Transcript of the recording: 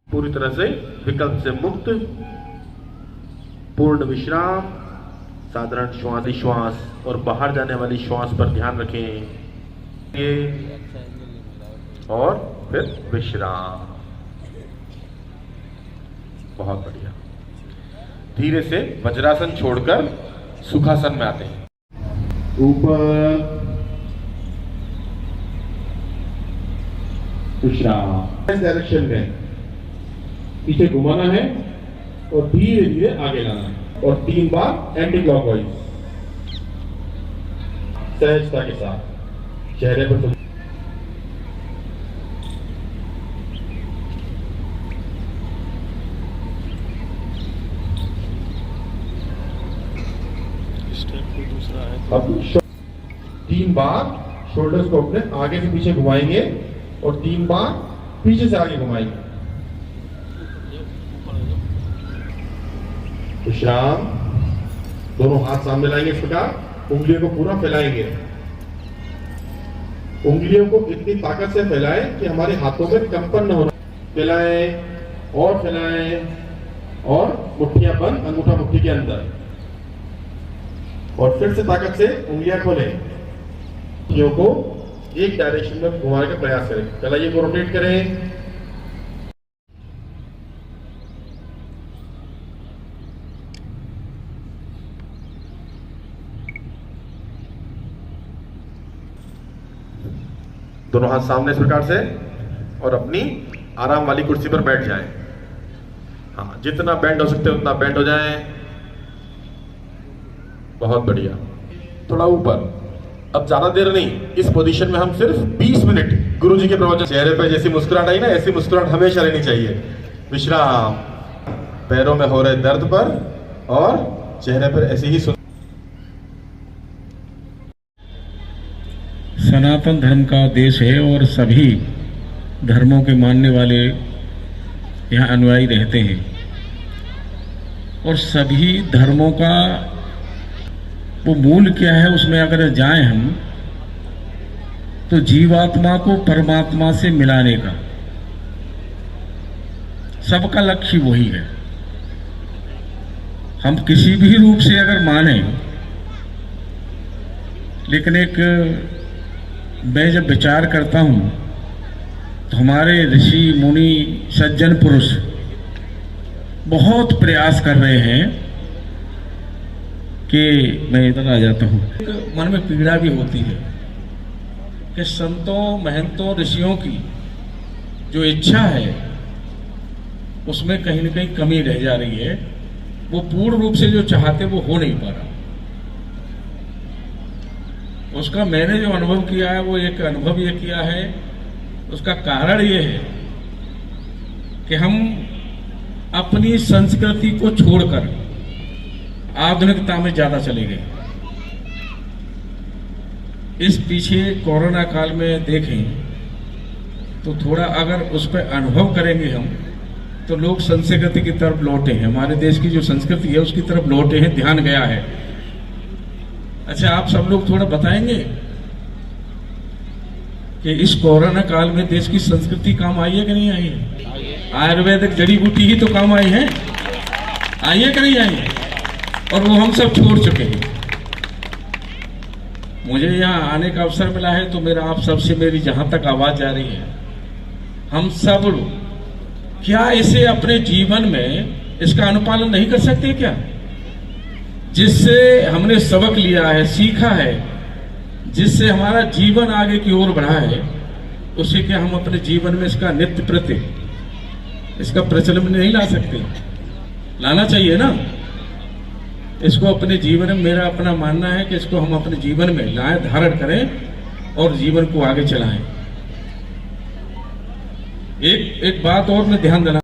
पूरी तरह से विकल्प से मुक्त, पूर्ण विश्राम, साधारण श्वास और बाहर जाने वाली श्वास पर ध्यान रखें ये, और फिर विश्राम। बहुत बढ़िया। धीरे से वज्रासन छोड़कर सुखासन में आते हैं। ऊपर विश्राम। इस डायरेक्शन में पीछे घुमाना है और धीरे धीरे आगे लाना है, और 3 बार एंटी क्लॉकवाइज सहजता के साथ चेहरे पर। अब 3 बार शोल्डर्स को अपने आगे से पीछे घुमाएंगे और 3 बार पीछे से आगे घुमाएंगे। विश्राम। दोनों हाथ सामने लाएंगे इस प्रकार, उंगलियों को पूरा फैलाएंगे। उंगलियों को इतनी ताकत से फैलाएं कि हमारे हाथों में कंपन न होना। फैलाएं और फैलाएं, और मुट्ठियां बंद, अंगूठा मुट्ठी के अंदर, और फिर से ताकत से उंगलियां खोलें। उंगलियों को एक डायरेक्शन में घुमाने का प्रयास करें। कलाइयों को रोटेट करें। दोनों हाथ सामने इस प्रकार से, और अपनी आराम वाली कुर्सी पर बैठ जाएं। हाँ, जितना बेंड हो सकते हैं उतना बेंड हो जाएं। बहुत बढ़िया। थोड़ा ऊपर। अब ज्यादा देर नहीं, इस पोजीशन में हम सिर्फ 20 मिनट गुरुजी के प्रवचन। चेहरे पे जैसी मुस्कुराहट आई ना, ऐसी मुस्कुराहट हमेशा रहनी चाहिए। विश्राम। पैरों में हो रहे दर्द पर और चेहरे पर ऐसे ही सनातन धर्म का देश है और सभी धर्मों के मानने वाले यहाँ अनुयायी रहते हैं, और सभी धर्मों का वो मूल क्या है, उसमें अगर जाएं हम तो जीवात्मा को परमात्मा से मिलाने का सबका लक्ष्य वही है। हम किसी भी रूप से अगर माने, लेकिन एक मैं जब विचार करता हूं तो हमारे ऋषि मुनि सज्जन पुरुष बहुत प्रयास कर रहे हैं कि मैं इधर आ जाता हूं। मन में पीड़ा भी होती है कि संतों महंतों ऋषियों की जो इच्छा है उसमें कहीं न कहीं कमी रह जा रही है। वो पूर्ण रूप से जो चाहते वो हो नहीं पा रहा। उसका मैंने जो अनुभव किया है, वो एक अनुभव ये किया है, उसका कारण ये है कि हम अपनी संस्कृति को छोड़कर आधुनिकता में ज्यादा चले गए। इस पीछे कोरोना काल में देखें तो थोड़ा अगर उस पर अनुभव करेंगे हम, तो लोग संस्कृति की तरफ लौटे हैं। हमारे देश की जो संस्कृति है उसकी तरफ लौटे हैं, ध्यान गया है। अच्छा, आप सब लोग थोड़ा बताएंगे कि इस कोरोना काल में देश की संस्कृति काम आई है कि नहीं आई है? आयुर्वेदिक जड़ी बूटी ही तो काम आई है, आई है कि नहीं आई है? और वो हम सब छोड़ चुके हैं। मुझे यहाँ आने का अवसर मिला है तो मेरा आप सबसे मेरी जहां तक आवाज जा रही है, हम सब क्या इसे अपने जीवन में इसका अनुपालन नहीं कर सकते क्या? जिससे हमने सबक लिया है, सीखा है, जिससे हमारा जीवन आगे की ओर बढ़ा है, उसे क्या हम अपने जीवन में इसका नित्य प्रति इसका प्रचलन नहीं ला सकते? लाना चाहिए ना। इसको अपने जीवन में, मेरा अपना मानना है कि इसको हम अपने जीवन में लाएं, धारण करें और जीवन को आगे चलाएं। एक बात और में ध्यान देना